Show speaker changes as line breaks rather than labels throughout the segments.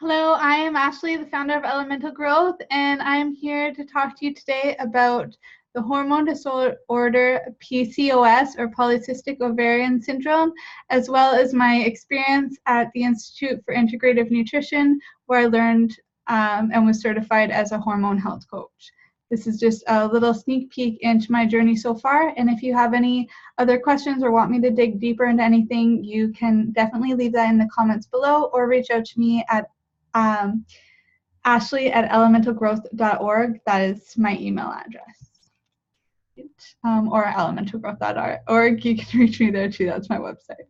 Hello, I am Ashley, the founder of Elemental Growth, and I'm here to talk to you today about the hormone disorder PCOS, or polycystic ovarian syndrome, as well as my experience at the Institute for Integrative Nutrition, where I learned and was certified as a hormone health coach. This is just a little sneak peek into my journey so far, and if you have any other questions or want me to dig deeper into anything, you can definitely leave that in the comments below or reach out to me at Ashley@elementalgrowth.org. That is my email address. Or elementalgrowth.org. You can reach me there too. That's my website.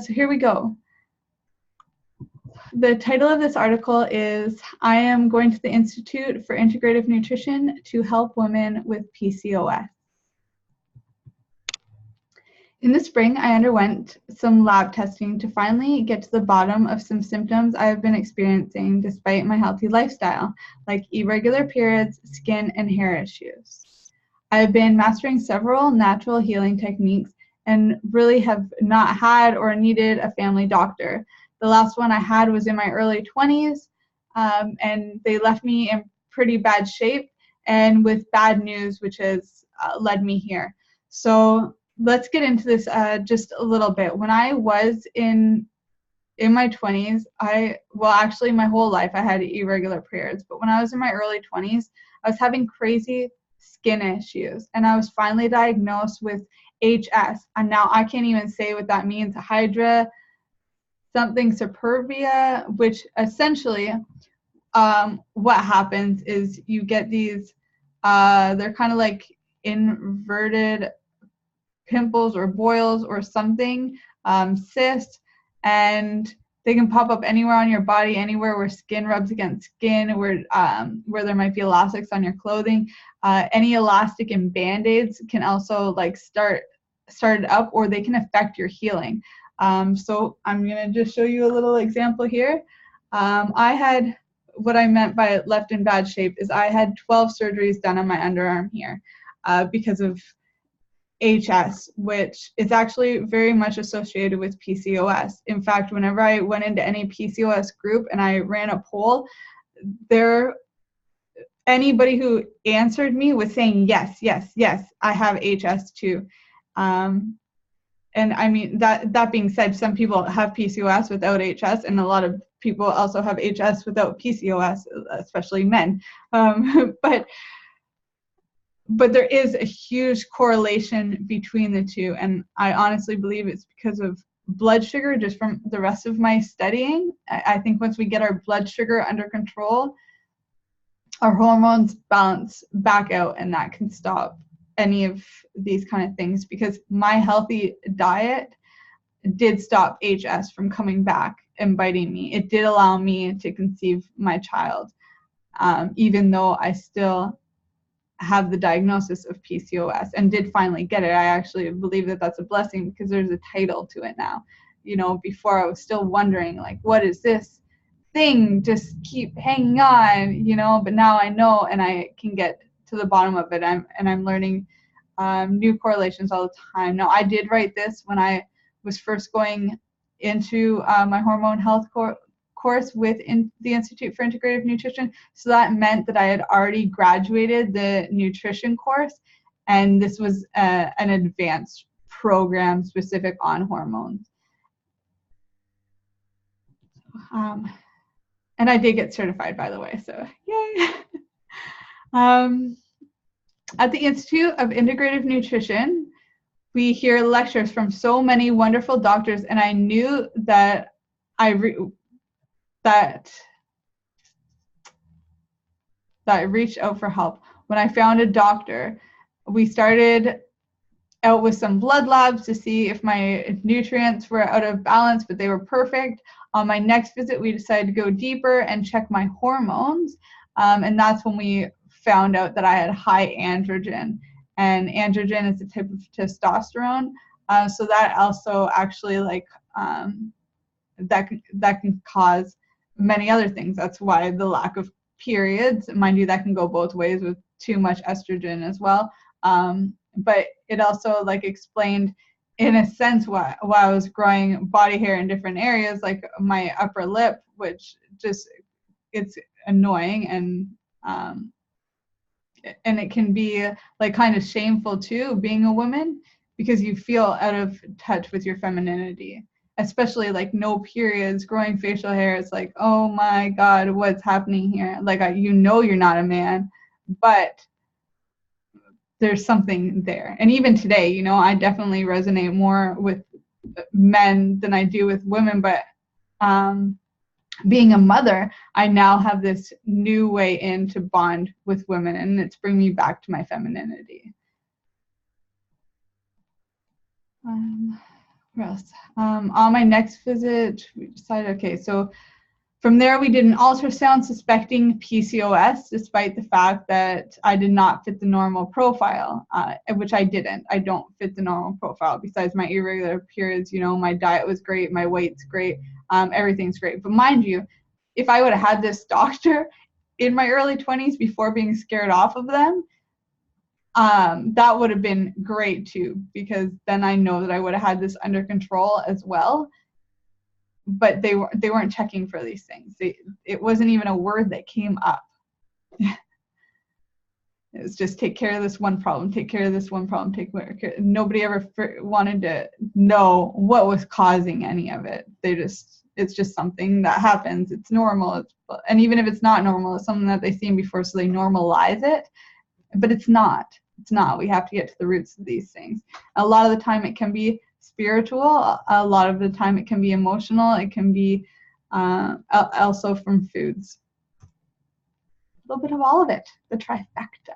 So here we go. The title of this article is I am going to the Institute for Integrative Nutrition to help women with PCOS. In the spring, I underwent some lab testing to finally get to the bottom of some symptoms I have been experiencing despite my healthy lifestyle, like irregular periods, skin, and hair issues. I have been mastering several natural healing techniques and really have not had or needed a family doctor. The last one I had was in my early 20s, and they left me in pretty bad shape and with bad news, which has led me here. So let's get into this just a little bit. When I was in my 20s, actually my whole life I had irregular periods, but when I was in my early 20s, I was having crazy skin issues, and I was finally diagnosed with HS, and now I can't even say what that means. Hydra something superbia, which essentially what happens is you get these, they're kind of like inverted pimples or boils or something, cysts, and they can pop up anywhere on your body, anywhere where skin rubs against skin, where there might be elastics on your clothing. Any elastic and band-aids can also like start it up, or they can affect your healing. So I'm gonna just show you a little example here. I had, what I meant by left in bad shape is I had 12 surgeries done on my underarm here because of HS, which is actually very much associated with PCOS. In fact, whenever I went into any PCOS group and I ran a poll, anybody who answered me was saying, yes, yes, yes, I have HS too. And I mean, that being said, some people have PCOS without HS, and a lot of people also have HS without PCOS, especially men. But there is a huge correlation between the two, and I honestly believe it's because of blood sugar, just from the rest of my studying. I think once we get our blood sugar under control, our hormones balance back out, and that can stop any of these kind of things, because my healthy diet did stop HS from coming back and biting me. It did allow me to conceive my child, even though I still have the diagnosis of PCOS and did finally get it. I actually believe that that's a blessing, because there's a title to it now. You know, before I was still wondering, like, what is this thing? Just keep hanging on, you know, but now I know, and I can get to the bottom of it. I'm learning new correlations all the time. Now, I did write this when I was first going into my hormone health course with the Institute for Integrative Nutrition. So that meant that I had already graduated the nutrition course, and this was an advanced program specific on hormones. And I did get certified, by the way, so yay. At the Institute of Integrative Nutrition, we hear lectures from so many wonderful doctors, and I knew that I reached out for help. When I found a doctor, we started out with some blood labs to see if my nutrients were out of balance, but they were perfect. On my next visit, we decided to go deeper and check my hormones, and that's when we found out that I had high androgen, and androgen is a type of testosterone. So that also actually that can cause many other things. That's why the lack of periods, mind you, that can go both ways with too much estrogen as well. But it also explained in a sense, while I was growing body hair in different areas, like my upper lip, which just, it's annoying, and it can be like kind of shameful too, being a woman, because you feel out of touch with your femininity, especially like no periods, growing facial hair. It's like, oh my God, what's happening here? Like, you know, you're not a man, but there's something there. And even today, you know, I definitely resonate more with men than I do with women, but being a mother, I now have this new way in to bond with women, and it's bringing me back to my femininity. What else? On my next visit, we decided, okay, so from there we did an ultrasound suspecting PCOS, despite the fact that I did not fit the normal profile, which I didn't. I don't fit the normal profile. Besides my irregular periods, you know, my diet was great, my weight's great, everything's great. But mind you, if I would have had this doctor in my early 20s before being scared off of them, that would have been great too, because then I know that I would have had this under control as well. But they weren't checking for these things. It wasn't even a word that came up. It was just take care of this one problem, take care of this one problem, nobody ever wanted to know what was causing any of it. It's just something that happens. It's normal. And even if it's not normal, it's something that they've seen before, so they normalize it. But it's not. It's not. We have to get to the roots of these things. A lot of the time it can be spiritual. A lot of the time it can be emotional. It can be also from foods. A little bit of all of it. The trifecta.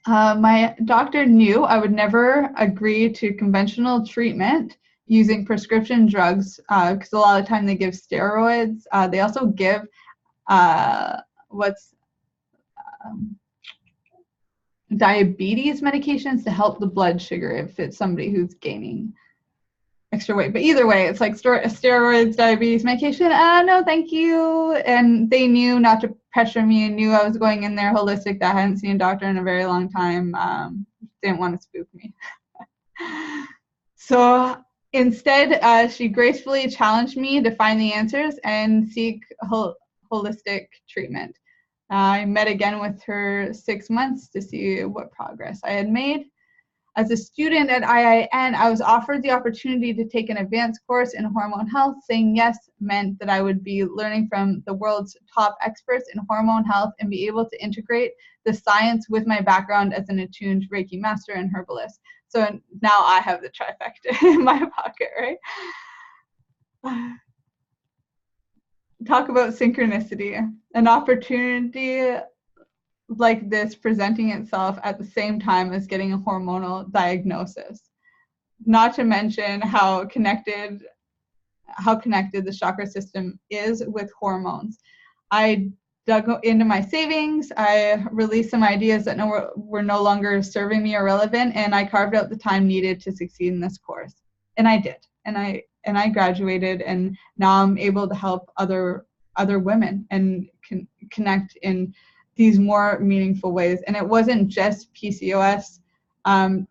My doctor knew I would never agree to conventional treatment using prescription drugs, because a lot of the time they give steroids. They also give diabetes medications to help the blood sugar if it's somebody who's gaining extra weight. But either way, it's like steroids, diabetes medication. No, thank you. And they knew not to pressure me, and knew I was going in there holistic, that I hadn't seen a doctor in a very long time. Didn't want to spook me. So instead, she gracefully challenged me to find the answers and seek holistic treatment. I met again with her 6 months to see what progress I had made. As a student at IIN, I was offered the opportunity to take an advanced course in hormone health. Saying yes meant that I would be learning from the world's top experts in hormone health and be able to integrate the science with my background as an attuned Reiki master and herbalist. So now I have the trifecta in my pocket, right? Talk about synchronicity. An opportunity like this presenting itself at the same time as getting a hormonal diagnosis. Not to mention how connected the chakra system is with hormones. I dug into my savings. I released some ideas that were no longer serving me or relevant, and I carved out the time needed to succeed in this course. And I did. And I graduated, and now I'm able to help other women and connect in these more meaningful ways. And it wasn't just PCOS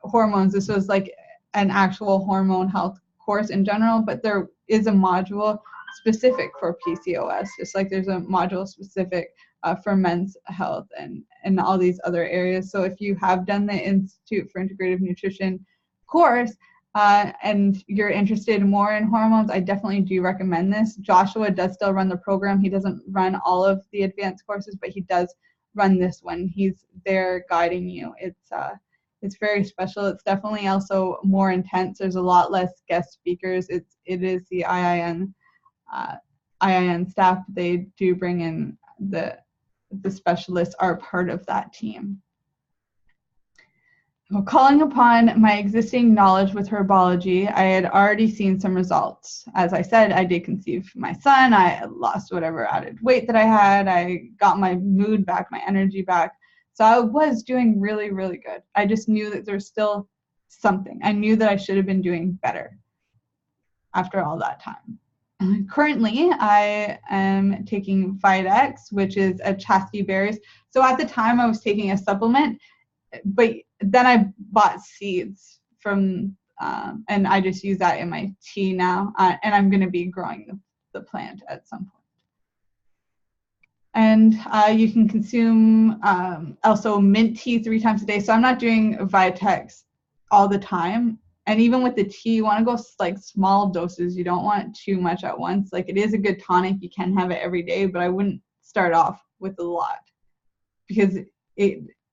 hormones. This was like an actual hormone health course in general, but there is a module specific for PCOS, just like there's a module specific for men's health and all these other areas. So if you have done the Institute for Integrative Nutrition course, and you're interested more in hormones, I definitely do recommend this. Joshua does still run the program. He doesn't run all of the advanced courses, but he does run this one. He's there guiding you. It's very special. It's definitely also more intense. There's a lot less guest speakers. It is the IIN staff. They do bring in the specialists are part of that team. Well, calling upon my existing knowledge with herbology, I had already seen some results. As I said, I did conceive my son. I lost whatever added weight that I had. I got my mood back, my energy back. So I was doing really, really good. I just knew that there's still something. I knew that I should have been doing better after all that time. Currently, I am taking Vitex, which is a chastity berries. So at the time, I was taking a supplement, but then I bought seeds from, and I just use that in my tea now. And I'm going to be growing the plant at some point. And you can consume also mint tea 3 times a day. So I'm not doing Vitex all the time. And even with the tea, you want to go like small doses. You don't want too much at once. Like, it is a good tonic. You can have it every day, but I wouldn't start off with a lot, because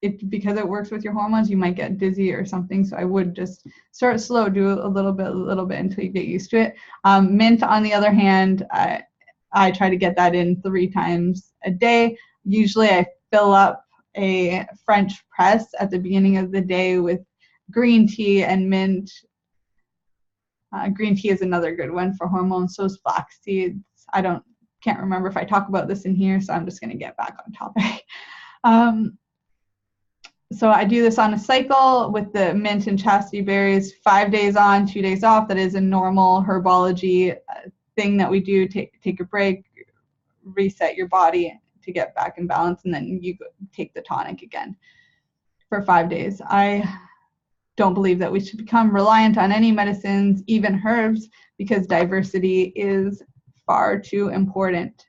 because it works with your hormones, you might get dizzy or something. So I would just start slow, do a little bit until you get used to it. Mint, on the other hand, I try to get that in 3 times a day. Usually I fill up a French press at the beginning of the day with green tea and mint. Green tea is another good one for hormones. So is flax seeds. Can't remember if I talk about this in here, so I'm just going to get back on topic. So I do this on a cycle with the mint and chastity berries, 5 days on, 2 days off. That is a normal herbology thing that we do. Take a break, reset your body to get back in balance, and then you take the tonic again for 5 days. I don't believe that we should become reliant on any medicines, even herbs, because diversity is far too important.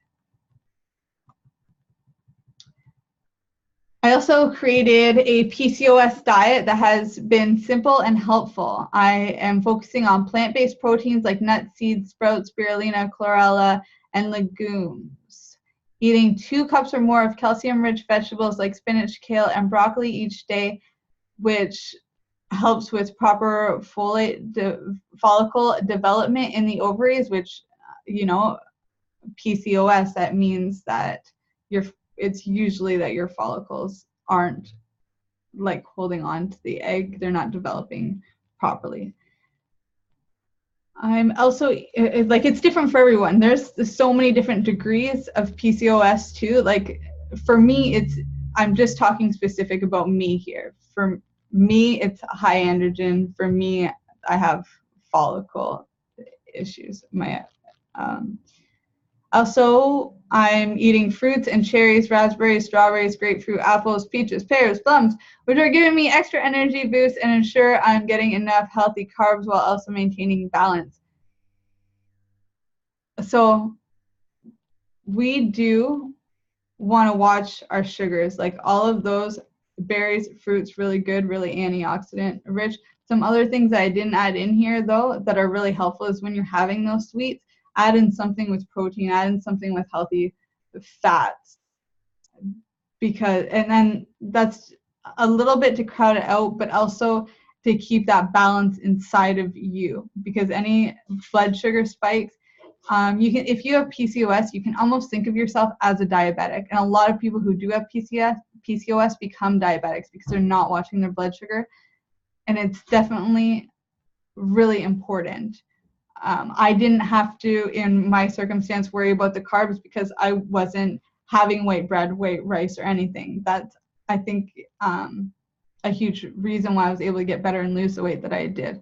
I also created a PCOS diet that has been simple and helpful. I am focusing on plant-based proteins like nuts, seeds, sprouts, spirulina, chlorella, and legumes. Eating 2 cups or more of calcium-rich vegetables like spinach, kale, and broccoli each day, which helps with proper follicle development in the ovaries, which, PCOS, that means that it's usually that your follicles aren't like holding on to the egg. They're not developing properly. I'm also, like, it's different for everyone. There's so many different degrees of PCOS too. Like, for me, I'm just talking specific about me here. For me, it's high androgen. For me, I have follicle issues. Also, I'm eating fruits and cherries, raspberries, strawberries, grapefruit, apples, peaches, pears, plums, which are giving me extra energy boosts and ensure I'm getting enough healthy carbs while also maintaining balance. So we do want to watch our sugars, like all of those berries, fruits, really good, really antioxidant rich. Some other things that I didn't add in here, though, that are really helpful is when you're having those sweets, add in something with protein, add in something with healthy fats, and then that's a little bit to crowd it out, but also to keep that balance inside of you, because any blood sugar spikes, if you have PCOS, you can almost think of yourself as a diabetic, and a lot of people who do have PCOS become diabetics because they're not watching their blood sugar, and it's definitely really important. I didn't have to, in my circumstance, worry about the carbs because I wasn't having white bread, white rice, or anything. That's, I think, a huge reason why I was able to get better and lose the weight that I did.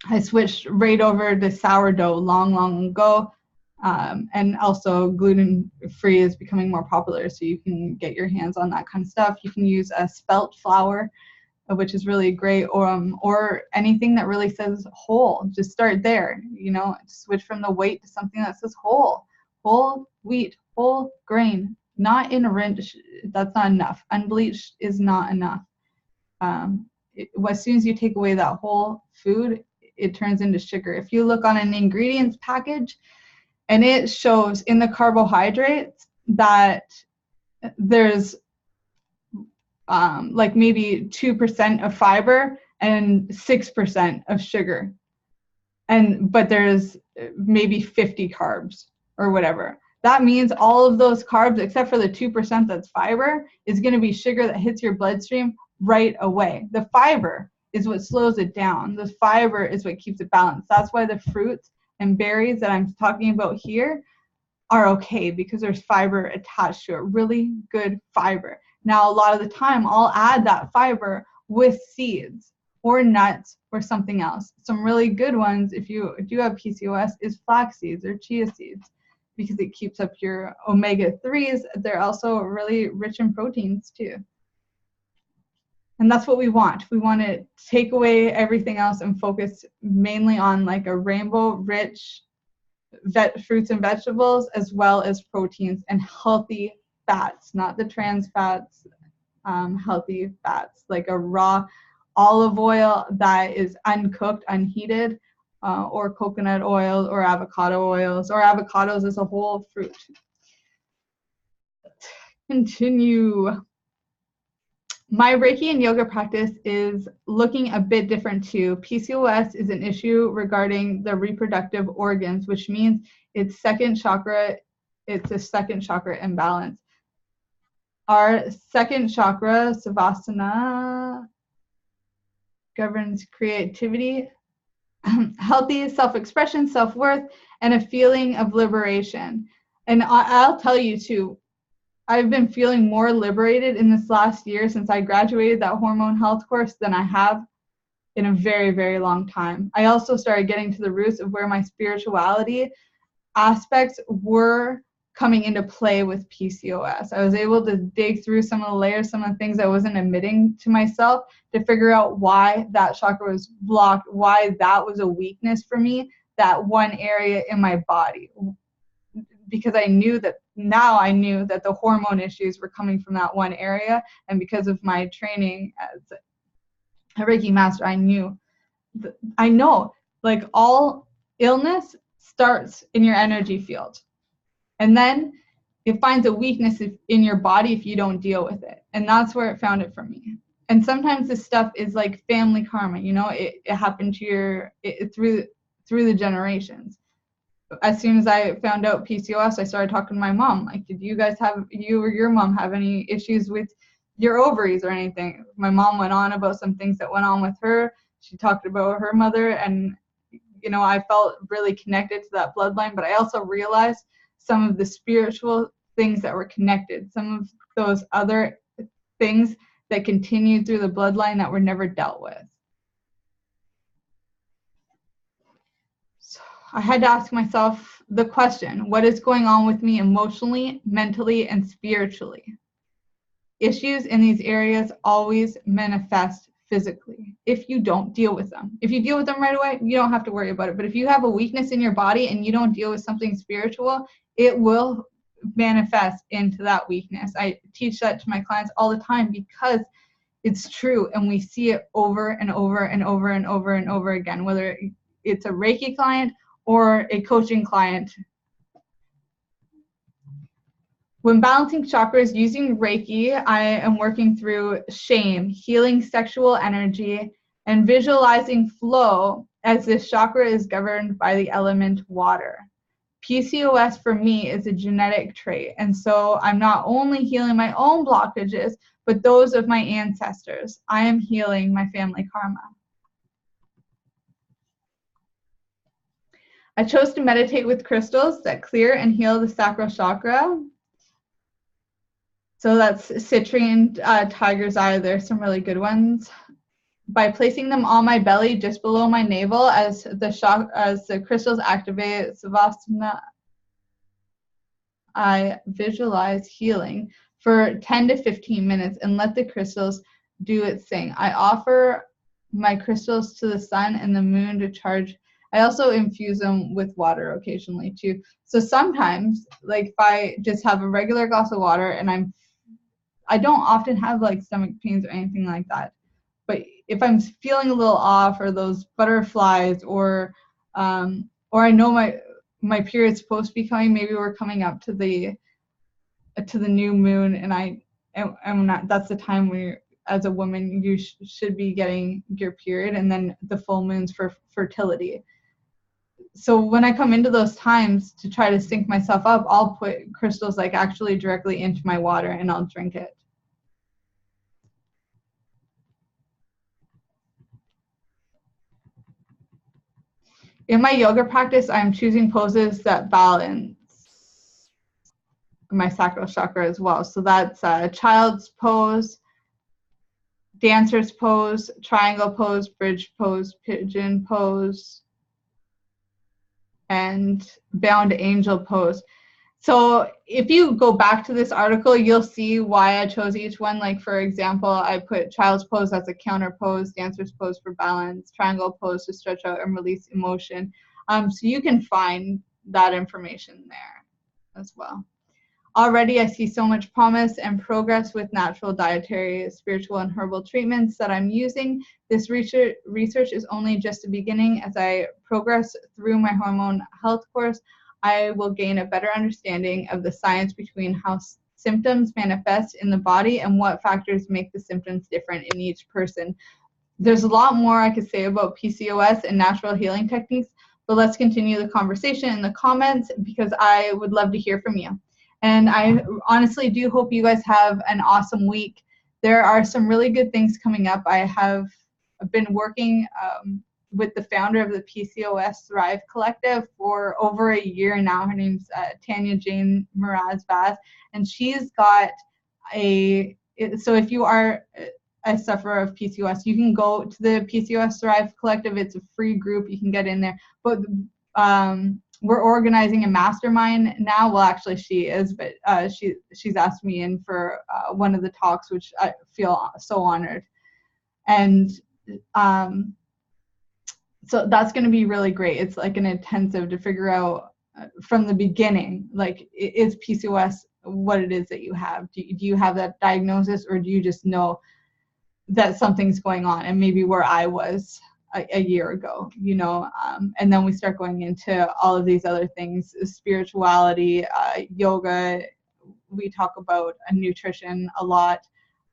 I switched right over to sourdough long ago, and also gluten-free is becoming more popular, so you can get your hands on that kind of stuff. You can use a spelt flour, which is really great, or anything that really says whole. Just start there, switch from the white to something that says whole wheat, whole grain, not enriched. That's not enough. Unbleached is not enough. As soon as you take away that whole food, it turns into sugar. If you look on an ingredients package and it shows in the carbohydrates that there's like maybe 2% of fiber and 6% of sugar, but there's maybe 50 carbs or whatever. That means all of those carbs, except for the 2% that's fiber, is going to be sugar that hits your bloodstream right away. The fiber is what slows it down. The fiber is what keeps it balanced. That's why the fruits and berries that I'm talking about here are okay, because there's fiber attached to it, really good fiber. Now, a lot of the time, I'll add that fiber with seeds or nuts or something else. Some really good ones, if you do have PCOS, is flax seeds or chia seeds, because it keeps up your omega-3s. They're also really rich in proteins too. And that's what we want. We want to take away everything else and focus mainly on like a rainbow rich fruits and vegetables, as well as proteins and healthy fats, not the trans fats, healthy fats, like a raw olive oil that is uncooked, unheated, or coconut oil or avocado oils, or avocados as a whole fruit. Continue. My Reiki and yoga practice is looking a bit different too. PCOS is an issue regarding the reproductive organs, which means it's a second chakra imbalance. Our second chakra, Savasana, governs creativity, healthy self-expression, self-worth, and a feeling of liberation. And I'll tell you too, I've been feeling more liberated in this last year since I graduated that hormone health course than I have in a very, very long time. I also started getting to the roots of where my spirituality aspects were coming into play with PCOS. I was able to dig through some of the layers, some of the things I wasn't admitting to myself, to figure out why that chakra was blocked, why that was a weakness for me, that one area in my body. Because I knew that the hormone issues were coming from that one area. And because of my training as a Reiki master, I know like all illness starts in your energy field. And then it finds a weakness in your body if you don't deal with it. And that's where it found it for me. And sometimes this stuff is like family karma, it happened to through the generations. As soon as I found out PCOS, I started talking to my mom. Like, did you or your mom have any issues with your ovaries or anything? My mom went on about some things that went on with her. She talked about her mother, and, I felt really connected to that bloodline, but I also realized some of the spiritual things that were connected, some of those other things that continued through the bloodline that were never dealt with. I had to ask myself the question, what is going on with me emotionally, mentally, and spiritually? Issues in these areas always manifest physically if you don't deal with them. If you deal with them right away, you don't have to worry about it. But if you have a weakness in your body and you don't deal with something spiritual, it will manifest into that weakness. I teach that to my clients all the time because it's true, and we see it over and over and over and over and over again, whether it's a Reiki client or a coaching client. When balancing chakras using Reiki, I am working through shame, healing sexual energy, and visualizing flow, as this chakra is governed by the element water. PCOS for me is a genetic trait, and so I'm not only healing my own blockages, but those of my ancestors. I am healing my family karma. I chose to meditate with crystals that clear and heal the sacral chakra. So that's citrine, tiger's eye. There's some really good ones. By placing them on my belly, just below my navel, as the crystals activate Savasana, I visualize healing for 10 to 15 minutes and let the crystals do its thing. I offer my crystals to the sun and the moon to charge. I also infuse them with water occasionally too. So sometimes, like if I just have a regular glass of water and I don't often have like stomach pains or anything like that. But if I'm feeling a little off, or those butterflies, or I know my period's supposed to be coming, maybe we're coming up to the new moon, and I'm not. That's the time where, as a woman, you should be getting your period, and then the full moon's for fertility. So when I come into those times to try to sync myself up, I'll put crystals like actually directly into my water, and I'll drink it. In my yoga practice, I'm choosing poses that balance my sacral chakra as well. So that's child's pose, dancer's pose, triangle pose, bridge pose, pigeon pose, and bound angel pose. So if you go back to this article, you'll see why I chose each one. Like, for example, I put child's pose as a counter pose, dancer's pose for balance, triangle pose to stretch out and release emotion. So you can find that information there as well. Already, I see so much promise and progress with natural dietary, spiritual, and herbal treatments that I'm using. This research is only just the beginning. As I progress through my hormone health course, I will gain a better understanding of the science between how symptoms manifest in the body and what factors make the symptoms different in each person. There's a lot more I could say about PCOS and natural healing techniques, but let's continue the conversation in the comments because I would love to hear from you. And I honestly do hope you guys have an awesome week. There are some really good things coming up. I have been working with the founder of the PCOS Thrive Collective for over a year now. Her name's Tanya Jane Mraz-Vaz, and she's got so if you are a sufferer of PCOS, you can go to the PCOS Thrive Collective. It's a free group. You can get in there. But we're organizing a mastermind now. Well, actually, she is, but she's asked me in for one of the talks, which I feel so honored. And so that's going to be really great. It's like an intensive to figure out from the beginning, like, is PCOS what it is that you have? Do you have that diagnosis, or do you just know that something's going on, and maybe where I was a year ago, you know? And then we start going into all of these other things, spirituality, yoga. We talk about nutrition a lot,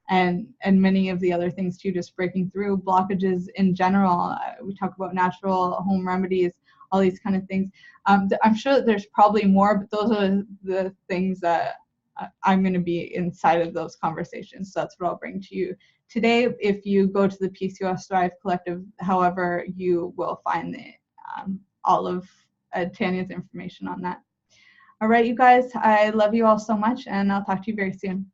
and many of the other things too, just breaking through blockages in general. We talk about natural home remedies, all these kind of things. I'm sure that there's probably more, but those are the things that I'm going to be inside of those conversations. So that's what I'll bring to you today. If you go to the PCOS Thrive Collective, however, you will find all of Tanya's information on that. All right, you guys, I love you all so much, and I'll talk to you very soon.